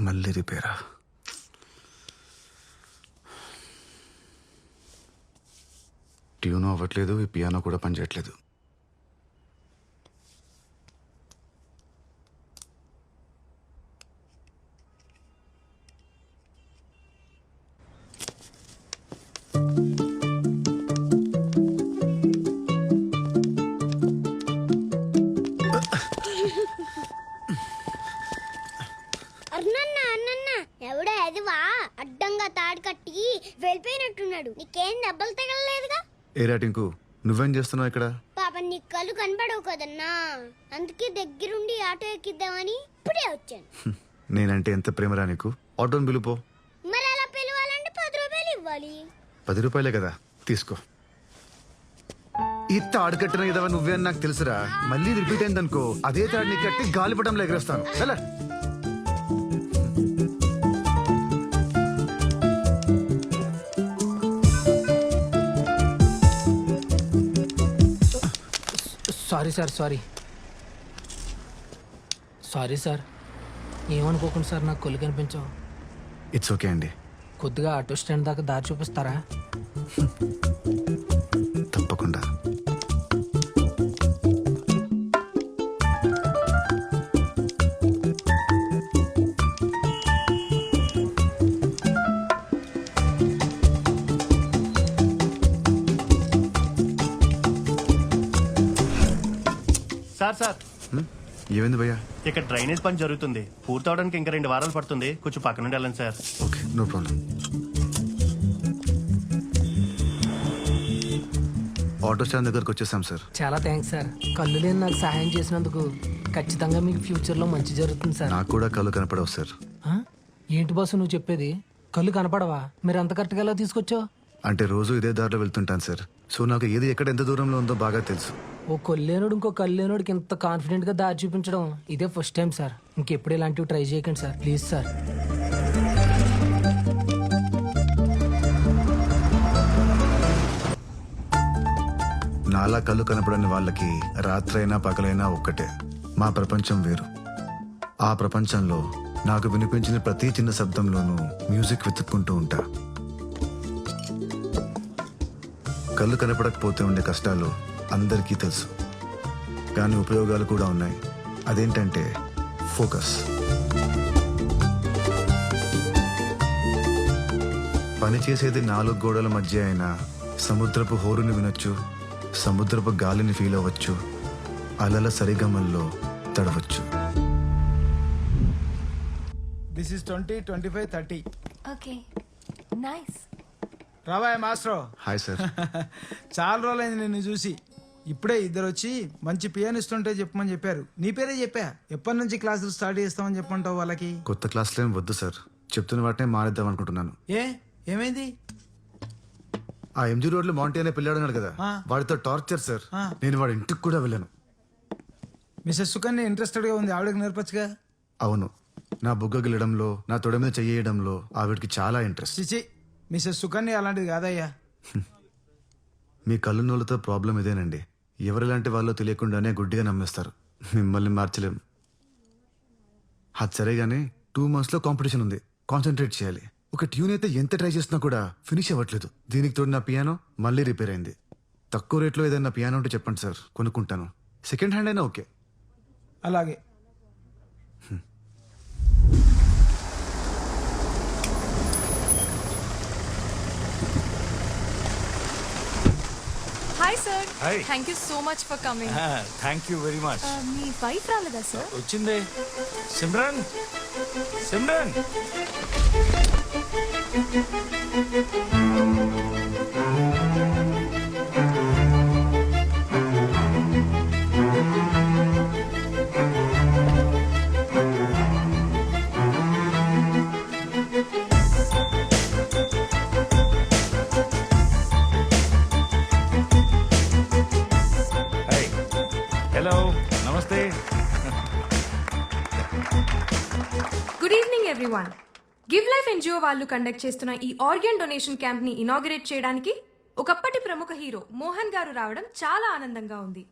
మళ్ళీ రిపేరా? ట్యూన్ అవ్వట్లేదు, ఈ పియానో కూడా పనిచేయట్లేదు. ఎవడా ఎదవా అడ్డంగా తాడు కట్టి వెళ్ళిపోయినట్టున్నాడు. నీకేం దెబ్బలు తగలలేదుగా? ఏరా టింకు, నువ్వేం చేస్తున్నావు ఇక్కడ? పాప నీ కళ్ళు కనపడవు కదన్నా, అందుకే దగ్గరుండి ఆటో ఎక్కిద్దామని ఇప్పుడే వచ్చాను. నేనంటే ఎంత ప్రేమరా నీకు? ఆటోని పిలుపో. మరి అలా పిలవాలంటే 10 రూపాయలు ఇవ్వాలి. 10 రూపాయలే కదా, తీసుకో. ఈ తాడు కట్టిన ఎదవా నువ్వే అని నాకు తెలుసురా. మళ్ళీ రిపీట్ అయిందనుకో, అదే తాడుని కట్టి గాలిపటంలో ఎగరేస్తాను. ఎలా? Sorry sir, sorry sir. ఏమనుకోకుండా సార్, నాకు కొల్లు కనిపించవు. ఇట్స్ ఓకే అండి. కొద్దిగా ఆటో స్టాండ్ దాకా దారి చూపిస్తారా? తప్పకుండా. సార్ ఏమైంది భయ్యా? ఇక్కడ డ్రైనేజ్ పని జరుగుతుంది, పూర్తవడానికి ఇంకా 2 వారాలు పడుతుంది. కొంచెం పక్క నుండి వెళ్ళండి sir. Okay, no problem. Auto stand దగ్గరకు వచ్చేసాం సార్. చాలా థ్యాంక్స్ సార్. కళ్ళు లేని నాకు సహాయం చేసినందుకు. ఖచ్చితంగా మీకు ఫ్యూచర్లో మంచి జరుగుతుంది సార్. నాకు కూడా కళ్ళు కనపడవు సార్. ఏంటి బాసు నువ్వు చెప్పేది? కళ్ళు కనపడవా? మీరు అంత కరెక్ట్గా ఎలా తీసుకొచ్చావు? అంటే రోజు ఇదే దారిలో వెళ్తుంటాను సార్. సో నాకు ఏది ఎక్కడ ఎంత దూరంలో ఉందో బాగా తెలుసు. ఓ కొల్లేనోడు ఇంకో కళ్ళేనోడికి ఇంత కాన్ఫిడెంట్ గా దారి చూపించడం ఇదే ఫస్ట్ టైం సార్. ఇంకెప్పుడు ఇలాంటివి ట్రై చేయకండి సార్, ప్లీజ్ సార్. నాలా కళ్ళు కనపడని వాళ్ళకి రాత్రైనా పగలైనా ఒక్కటే. మా ప్రపంచం వేరు. ఆ ప్రపంచంలో నాకు వినిపించిన ప్రతి చిన్న శబ్దంలోనూ మ్యూజిక్ వెతుక్కుంటూ ఉంటా. కళ్ళు కనపడకపోతే ఉండే కష్టాలు అందరికీ తెలుసు, కానీ ఉపయోగాలు కూడా ఉన్నాయి. అదేంటంటే ఫోకస్. పని చేసేది 4 గోడల మధ్య అయినా సముద్రపు హోరుని వినొచ్చు, సముద్రపు గాలిని ఫీల్ అవ్వచ్చు, అలల సరిగమల్లో తడవచ్చు. This is 20, 25, 30. Okay. Nice. రావాయ్ మాస్ట్రో. Hi sir. చాలా రోజులైంది నిన్ను చూసి. ఇప్పుడే ఇద్దరు వచ్చి మంచి పియానిస్ట్ ఉంటే చెప్పమని చెప్పారు. నీ పేరే చెప్పా. ఎప్పటి నుంచి క్లాసులు స్టార్ట్ చేస్తామని చెప్పంటావు వాళ్ళకి? కొత్త క్లాసులు ఏం వద్దు సార్, చెప్తున్న వాటినే మానేద్దాం అనుకుంటున్నాను. ఏమైంది? ఆ ఎంజీ రోడ్ లో మాంటీ అనే పిల్లాడు ఉన్నాడు కదా, వాడితో టార్చర్ సార్. నేను వాడి ఇంటికి కూడా వెళ్ళాను. మిస్సెస్ సుకన్య ఇంట్రెస్టెడ్ గా ఉంది, ఆవిడకి నేర్పచ్చుగా. అవును, నా బుగ్గ గిల్లడంలో నా తొడ మీద చెయ్యడంలో ఆవిడకి చాలా ఇంట్రెస్ట్. చిచి మిస్సెస్ సుకన్య అలాంటిది కాదయ్యా. మీ కళ్ళు నోళ్ళతో ప్రాబ్లం ఇదేనండి. ఎవరిలాంటి వాళ్ళో తెలియకుండానే గుడ్డిగా నమ్మేస్తారు. మిమ్మల్ని మార్చలేం. అది సరే కానీ 2 months లో కాంపిటీషన్ ఉంది. కాన్సన్ట్రేట్ చేయాలి. ఒక ట్యూన్ అయితే ఎంత ట్రై చేసినా కూడా ఫినిష్ అవ్వట్లేదు. దీనికి తోడు నా పియానో మళ్ళీ రిపేర్ అయింది. తక్కువ రేట్లో ఏదైనా పియానో ఉంటే చెప్పండి సార్, కొనుక్కుంటాను. సెకండ్ హ్యాండ్ అయినా ఓకే. అలాగే. Hi, sir. Hi. Thank you so much for coming. Thank you very much. Me wife రాలేదా సార్? వచ్చిందే. సిమ్రన్, సిమ్రన్. హాయ్, హలో, నమస్తే. Good evening everyone. Give life NGO వాళ్ళు కండక్ట్ చేస్తున్న ఈ ఆర్గన్ డొనేషన్ క్యాంప్ ని inaugurate చేయడానికి ఒకప్పటి ప్రముఖ హీరో మోహన్ గారు రావడం చాలా ఆనందంగా ఉంది.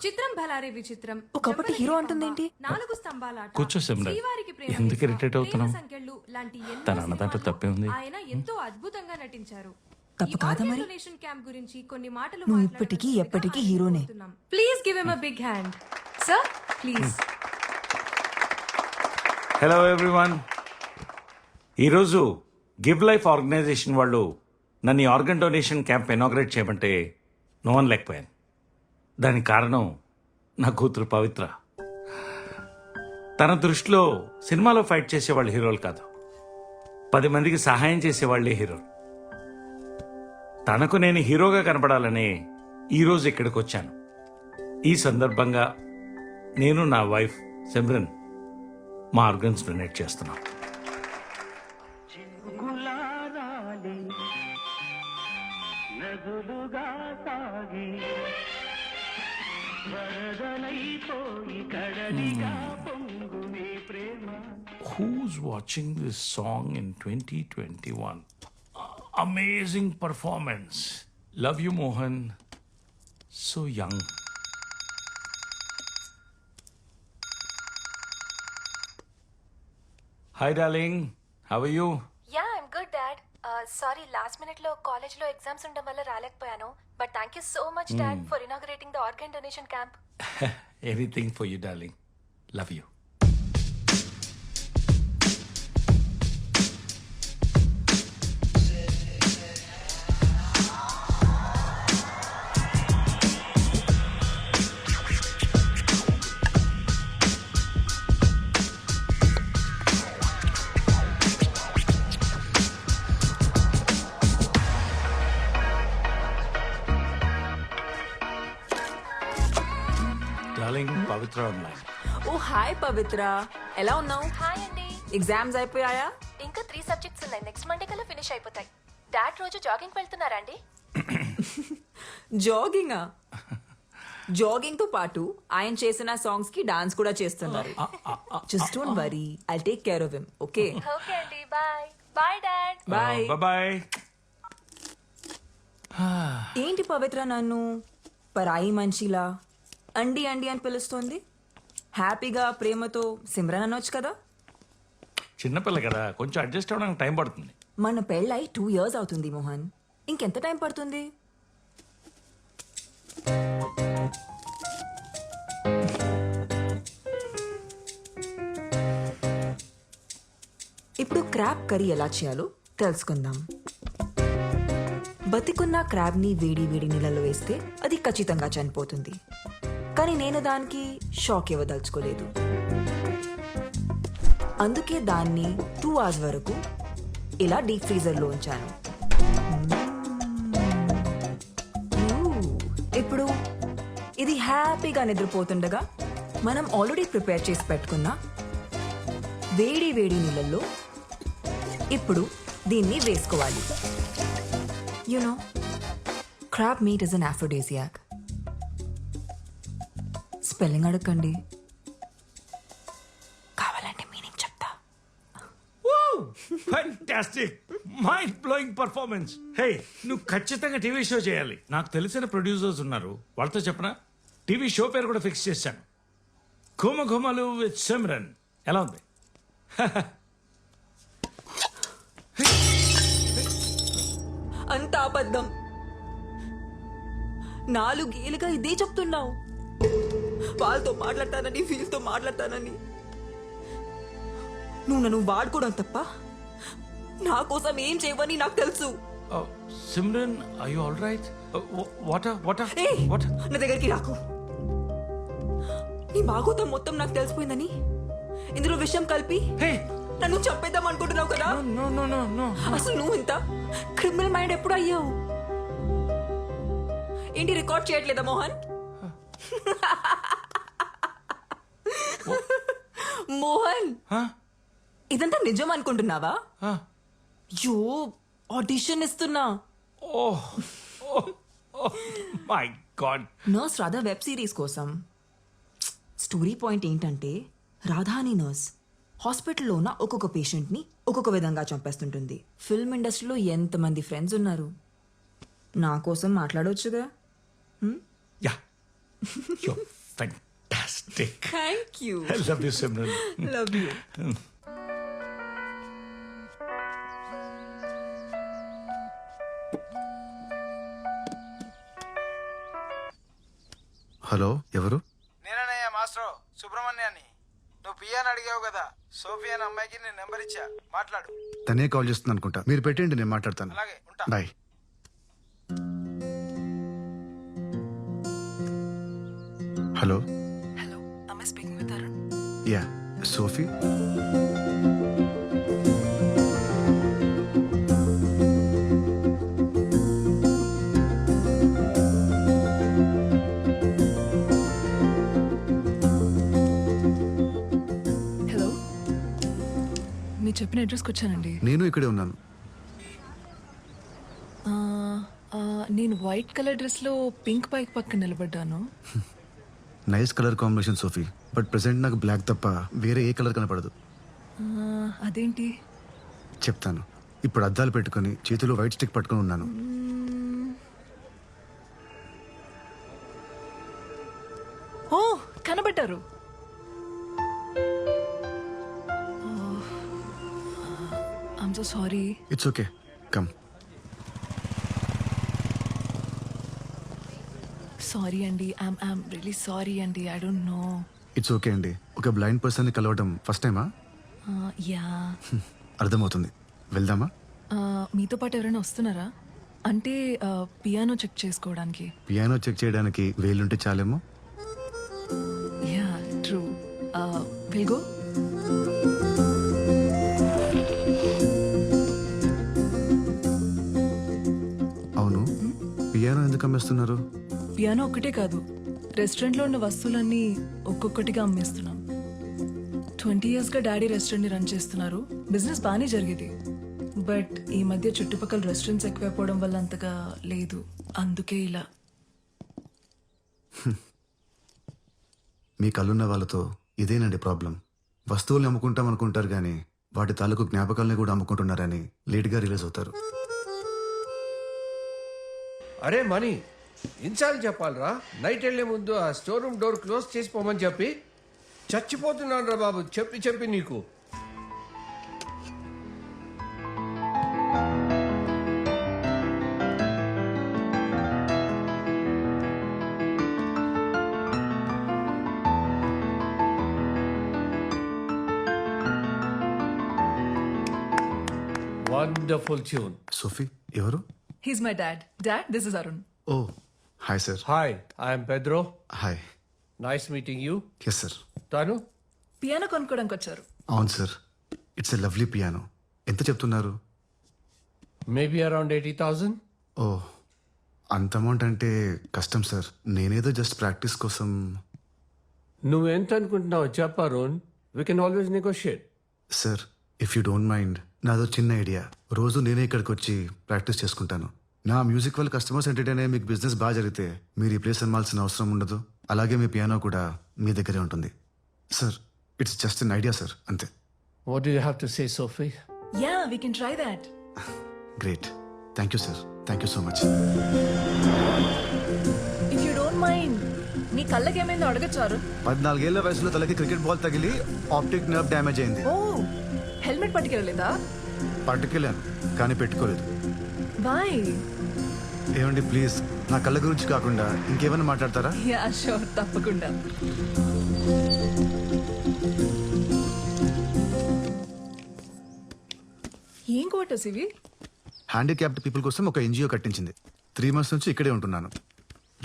చిత్రం భలారే విచిత్రం, ఒకప్పటి హీరో అంటుందేంటి? 4 స్తంభాల ఆట, కూర్చో సిమ్రన్. శ్రీవారికి ప్రేమ ఎందుకు లేఖ, irritate అవుతున్నావు? ప్రేమ సంకెళ్ళు లాంటి ఎన్నో తన అన్నదాంట్లో సినిమాల్లో తప్పే ఉంది. ఆయన ఎంతో అద్భుతంగా నటించారు. తప్పు కాదా మరి? డొనేషన్ క్యాంప్ గురించి కొన్ని మాటలు నువ్వు ఇప్పటికీ ఎప్పటికీ హీరోనే. Please give him a big hand. Sir please. Hello everyone. ఈరోజు గివ్ లైఫ్ ఆర్గనైజేషన్ వాళ్ళు నన్ను ఈ ఆర్గన్ డొనేషన్ క్యాంప్ ఇనాగ్రేట్ చేయమంటే నో వన్ లేకపోయాను. దానికి కారణం నా కూతురు పవిత్ర. తన దృష్టిలో సినిమాలో ఫైట్ చేసేవాళ్ళు హీరోలు కాదు, 10 మందికి సహాయం చేసేవాళ్లే హీరోలు. తనకు నేను హీరోగా కనపడాలని ఈరోజు ఇక్కడికి వచ్చాను. ఈ సందర్భంగా నేను నా వైఫ్ సిమ్రన్ మా ఆర్గన్స్ డొనేట్ చేస్తున్నాం. Who's watching this song in 2021? Amazing performance. Love you, Mohan. So young. Hi, darling. How are you? Yeah I'm good dad. Sorry last minute లో కాలేజ్ లో ఎగ్జామ్స్ ఉండడం వల్ల రాలేకపోయాను. But thank you so much dad for inaugurating the organ donation camp. Anything for you, darling. Love you. Darling, Pavitra online. Oh hi Pavitra, ఎలా ఉన్నావు? Hi అండి. Exams అయిపోయాయా? ఇంకా 3 సబ్జెక్ట్స్ ఉన్నాయి. నెక్స్ట్ మండే కల్లా ఫినిష్ అయిపోతాయి. డాడ్ రోజు జాగింగ్ వెళ్తున్నారా అండి? జాగింగా? జాగింగ్ తో పాటు ఆయన చేసిన సాంగ్స్ కి డాన్స్ కూడా చేస్తున్నారు. Just don't worry, I take care of him. Okay okay అండి, bye. Bye dad. Bye. Bye-bye. ఏంటి పవిత్ర నన్ను పరాయి మనిషిలా అండి అండి అని పిలుస్తోంది? హ్యాపీగా ప్రేమతో సిమ్రన్ అనొచ్చు కదా. చిన్నపిల్ల కదా, కొంచెం అడ్జస్ట్ అవ్వడానికి టైం పడుతుంది. మన పెళ్ళై 2 years అవుతుంది మోహన్. ఇంకెంత టైం పడుతుంది? ఇప్పుడు క్రాబ్ కర్రీ ఎలా చేయాలో తెలుసుకుందాం. బతికున్న క్రాబ్ ని వేడి వేడి నీళ్ళలో వేస్తే అది ఖచ్చితంగా చనిపోతుంది. కానీ నేను దానికి షాక్ ఇవ్వదలుచుకోలేదు. అందుకే దాన్ని 2 hours వరకు ఇలా డీప్ ఫ్రీజర్ లో ఉంచాను. ఇప్పుడు ఇది హ్యాపీగా నిద్రపోతుండగా మనం ఆల్రెడీ ప్రిపేర్ చేసి పెట్టుకున్న వేడి వేడి నీళ్ళల్లో ఇప్పుడు దీన్ని వేసుకోవాలి. You know crab meat is an aphrodisiac. Spelling అడగండి, కావాలంటే మీనింగ్ చెప్తా. Fantastic mind blowing performance. Hey, నువ్వు ఖచ్చితంగా టీవీ షో చేయాలి. నాకు తెలిసిన ప్రొడ్యూసర్స్ ఉన్నారు, వాళ్ళతో చెప్పనా? టీవీ షో పేరు కూడా ఫిక్స్ చేశాను, ఘుమఘుమలు విత్ సిమ్రన్. ఎలా ఉంది? అంత అబద్ధం. 4 ఏళ్ళుగా ఇదే చెప్తున్నావు. వాళ్ళతో మాట్లాడతానని, వీళ్ళతో మాట్లాడతానని. నువ్వు నన్ను వాడుకోవడం తప్ప నా కోసం ఏం చేయవని నాకు తెలుసు. Simran, are you all right? Water ఏయ్, నా దగ్గరికి రాకు. నీ బాగోతం మొత్తం నాకు తెలిసిపోయిందని ఇందులో విషయం కలిపి హే, నన్ను చంపేద్దాం అనుకుంటున్నావు కదా. No no no no. అసలు నువ్వు ఇంత క్రిమినల్ మైండ్ ఎప్పుడు అయ్యావు? ఏంటి రికార్డ్ చేయట్లేదా మోహన్? మోహన్, ఇదంతా నిజం అనుకుంటున్నావా? యో, ఆడిషన్ ఇస్తున్నా. Oh my God. Nurse Radha web series కోసం. స్టోరీ పాయింట్ ఏంటంటే, రాధా అని నర్స్ హాస్పిటల్లో ఉన్న ఒక్కొక్క పేషెంట్ని ఒక్కొక్క విధంగా చంపేస్తుంటుంది. ఫిల్మ్ ఇండస్ట్రీలో ఎంతమంది ఫ్రెండ్స్ ఉన్నారు, నా కోసం మాట్లాడవచ్చుగా. Yeah, you fantastic. Thank you. I love you Simran. Love you. Hello, ఎవరు? నేననయ్యా మాస్టర్ సుబ్రహ్మణ్యాన్ని. నువ్వు పియాని అడిగావు కదా, సోఫియా అనే అమ్మాయికి నేను నెంబర్ ఇచ్చా, మాట్లాడు. తనే కాల్ చేస్తుంది అనుకుంటా. మీరు పెట్టండి, నేను మాట్లాడతాను. అలాగే, ఉంటా. Bye. Hello. Hello, am I speaking with Arun? Yeah, Sophie. Hello, మీరు చెప్పిన అడ్రస్కి వచ్చానండి. నేను ఇక్కడే ఉన్నాను. నేను వైట్ కలర్ డ్రెస్లో పింక్ బైక్ పక్కన నిలబడ్డాను. Nice colour combination Sophie, but present నాకు బ్లాక్ తప్ప వేరే ఏ కలర్ కనపడదు. అదేంటి? చెప్తాను. ఇప్పుడు అద్దాలు పెట్టుకుని చేతిలో వైట్ స్టిక్ పట్టుకుని ఉన్నాను. ఓ, కనబడ్డారు. I'm so sorry. It's okay, come. Sorry అండి, ఐమ్ రియలీ సారీ అండి. I don't know. It's okay అండి. ఒక బ్లైండ్ పర్సన్ని కలవడం ఫస్ట్ టైమా? యా. అర్థమవుతుంది. వెళ్దామా? మీతో పాటు ఎవరైనా వస్తున్నారా? అంటే పియానో చెక్ చేసుకోవడానికి. పియానో చెక్ చేయడానికి వేలుంటే చాలేమో. Yeah, true. Will go. అవును, పియానో ఎందుకు అమ్మేస్తున్నారు? పియానో ఒక్కటే కాదు, రెస్టారెంట్లో ఉన్న వస్తువులన్నీ ఒక్కొక్కటిగా అమ్మేస్తున్నాం. 20 yearsగా డాడీ రెస్టారెంట్ని రన్ చేస్తున్నారు. బిజినెస్ బాగానే జరిగేది, బట్ ఈ మధ్య చుట్టుపక్కల రెస్టారెంట్స్ ఎక్కువైపోవడం వల్ల అంతగా లేదు. అందుకే ఇలా. మీ కళ్ళున్న వాళ్ళతో ఇదేనండి ప్రాబ్లం. వస్తువుల్ని అమ్ముకుంటాం అనుకుంటారు కానీ వాటి తాలూకు జ్ఞాపకాలని కూడా అమ్ముకుంటున్నారని లేట్గా రిలీజ్ అవుతారు. అరే మనీ, ఇన్సార్లు చెప్పాలరా, నైట్ వెళ్లే ముందు ఆ స్టోర్ రూమ్ డోర్ క్లోజ్ చేసిపోమని చెప్పి. చచ్చిపోతున్నాను రా బాబు, చెప్పి చెప్పి నీకు. Wonderful tune. సోఫీ ఎవరు? He's my dad. Dad, this is Arun. Oh, hi sir. Hi, I'm Pedro. Hi. Nice meeting you. Yes sir. తాను పియానో కొనుక్కోడానికి వచ్చారు. అవును sir, it's a lovely piano. ఎంత చెప్తున్నారు? Maybe around 80,000. ఓ, అంత అమౌంట్ అంటే కష్టం సార్. నేనేదో జస్ట్ ప్రాక్టీస్ కోసం. నువ్వెంత అనుకుంటున్నావు చెప్పు Arun, we can always negotiate. Sir, if you don't mind, నాదో చిన్న ఐడియా. రోజు నేనే ఇక్కడికి వచ్చి ప్రాక్టీస్ చేసుకుంటాను. నా మ్యూజిక్ వల్ల కస్టమర్స్ ఎంటర్టైన్ అయ్యే మీకు బిజినెస్ బాగా జరిగితే మీరు ఈ ప్లేస్ అమ్మాల్సిన అవసరం ఉండదు. అలాగే మీ పియానో కూడా మీ దగ్గరే ఉంటుంది. Sir, it's just an idea sir, అంతే. What do you have to say Sophie? Yeah we can try that. Great. Thank you sir, thank you so much. If you don't mind నీ కళ్ళకి ఏమైందో అడగచ్చు అరుణ్. 14 ఏళ్ల వయసులో తలకి క్రికెట్ బాల్ తగిలి optic nerve damage అయింది. Oh helmet పట్టుకెళ్ళలేదా? పట్టుకెళ్ళాను కానీ పెట్టుకోలేదు. బాయ్. ఏమండి ప్లీజ్ నా కళ్ళ గురించి కాకుండా ఇంకేమైనా మాట్లాడతారా? యా షూర్, తప్పకుండా. ఏం క్వార్టర్స్ ఇవి? హ్యాండిక్యాప్డ్ పీపుల్ కోసం ఒక ఎన్జిఓ కట్టించింది. 3 months నుంచి ఇక్కడే ఉంటున్నాను.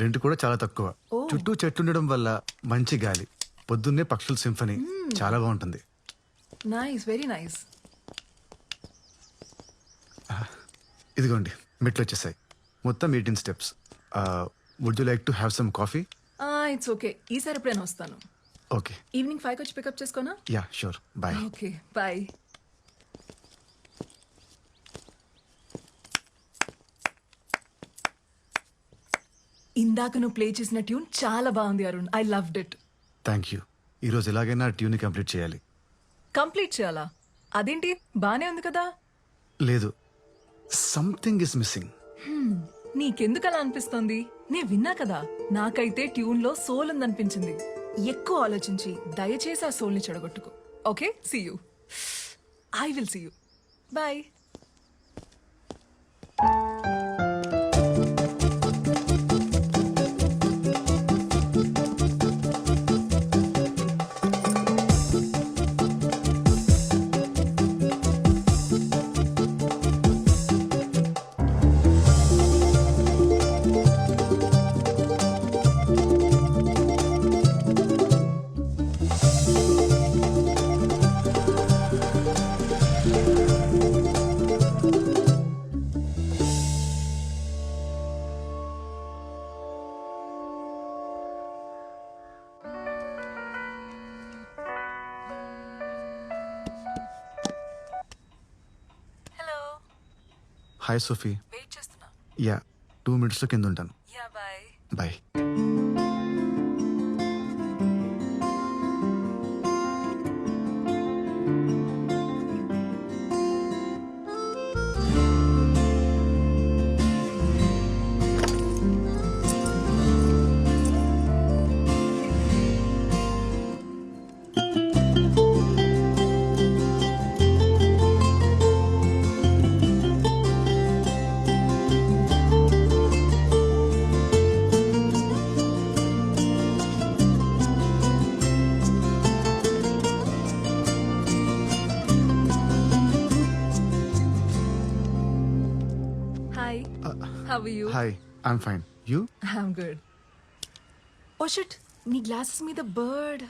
రెంట్ కూడా చాలా తక్కువ. చుట్టూ చెట్లు ఉండడం వల్ల మంచి గాలి, పొద్దున్నే పక్షుల సింఫనీ, చాలా బాగుంటుంది. Nice, very nice. ఇదిగోండి మెట్లు వచ్చేసాయి. మొత్తం 18 steps. Would you like to have some coffee? It's okay, ఈసారి ఎప్పుడైనా వస్తాను. ఓకే. ఈవినింగ్ 5 వచ్చి పికప్ చేసుకోనా? Yeah sure, bye. Okay bye. ఇందాక నువ్వు ప్లే చేసిన ట్యూన్ చాలా బాగుంది Arun, I loved it. Thank you. ఈరోజు ఎలాగైనా ట్యూన్ కంప్లీట్ చేయాలి. కంప్లీట్ చేయాలా? అదేంటి, బానే ఉంది కదా. లేదు, సంథింగ్ ఇస్ మిస్సింగ్. నీకెందుకు అలా అనిపిస్తోంది? నే విన్నా కదా, నాకైతే ట్యూన్ లో సోల్ ఉందనిపించింది. ఎక్కువ ఆలోచించి దయచేసి ఆ సోల్ ని చెడగొట్టుకో. Okay, see you. I will see you. Bye. Hi Sophie. Wait చేస్తున్నా. యా 2 minutes కింద ఉంటాను. Yeah bye. Bye. Hi, how are you? Hi, I'm fine. You? I'm good. Oh shit, నీ గ్లాసెస్ మీద bird.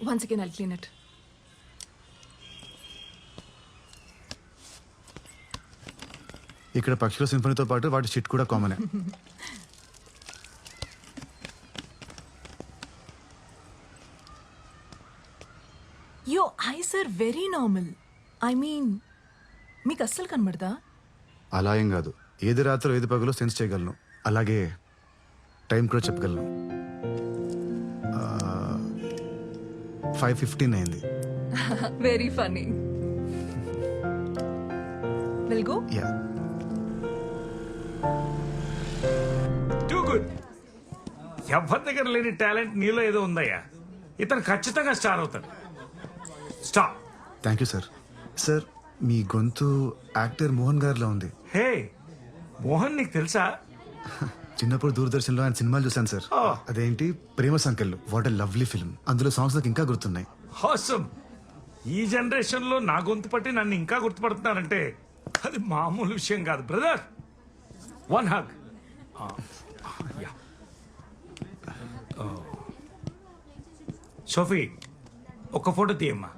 Once again I'll clean it. ఇక్కడ పక్షుల సింఫనీతో పాటు వాటి షిట్ కూడా కామనే. Your eyes are very normal. I mean, మీకు అస్సలు కనబడదా? అలా ఏం కాదు, ఏది రాత్రి ఏది పగలో సెన్స్ చేయగలను. అలాగే టైం కూడా చెప్పగలను. 5:15 అయింది. Very funny. Will go. Yeah. Too good. ఎవరి దగ్గర లేని టాలెంట్ నీలో ఏదో ఉందయ్యా. ఇతను ఖచ్చితంగా స్టార్ అవుతాడు. Stop. Thank you sir. Sir, మీ గొంతు యాక్టర్ మోహన్ గారిలో ఉంది. హే మోహన్, నీకు తెలుసా? చిన్నప్పుడు దూరదర్శన్లో ఆయన సినిమాలు చూశాను సార్. Oh. అదేంటి ప్రేమ సంకెళ్ళు, వాట్ ఎ లవ్లీ ఫిల్మ్. అందులో సాంగ్స్ నాకు ఇంకా గుర్తున్నాయి. హాసమ్. ఈ జనరేషన్ లో నా గొంతు పట్టి నన్ను ఇంకా గుర్తుపడుతున్నారంటే అది మామూలు విషయం కాదు బ్రదర్. One hug. సోఫీ, ఒక ఫోటో తీయమ్మా.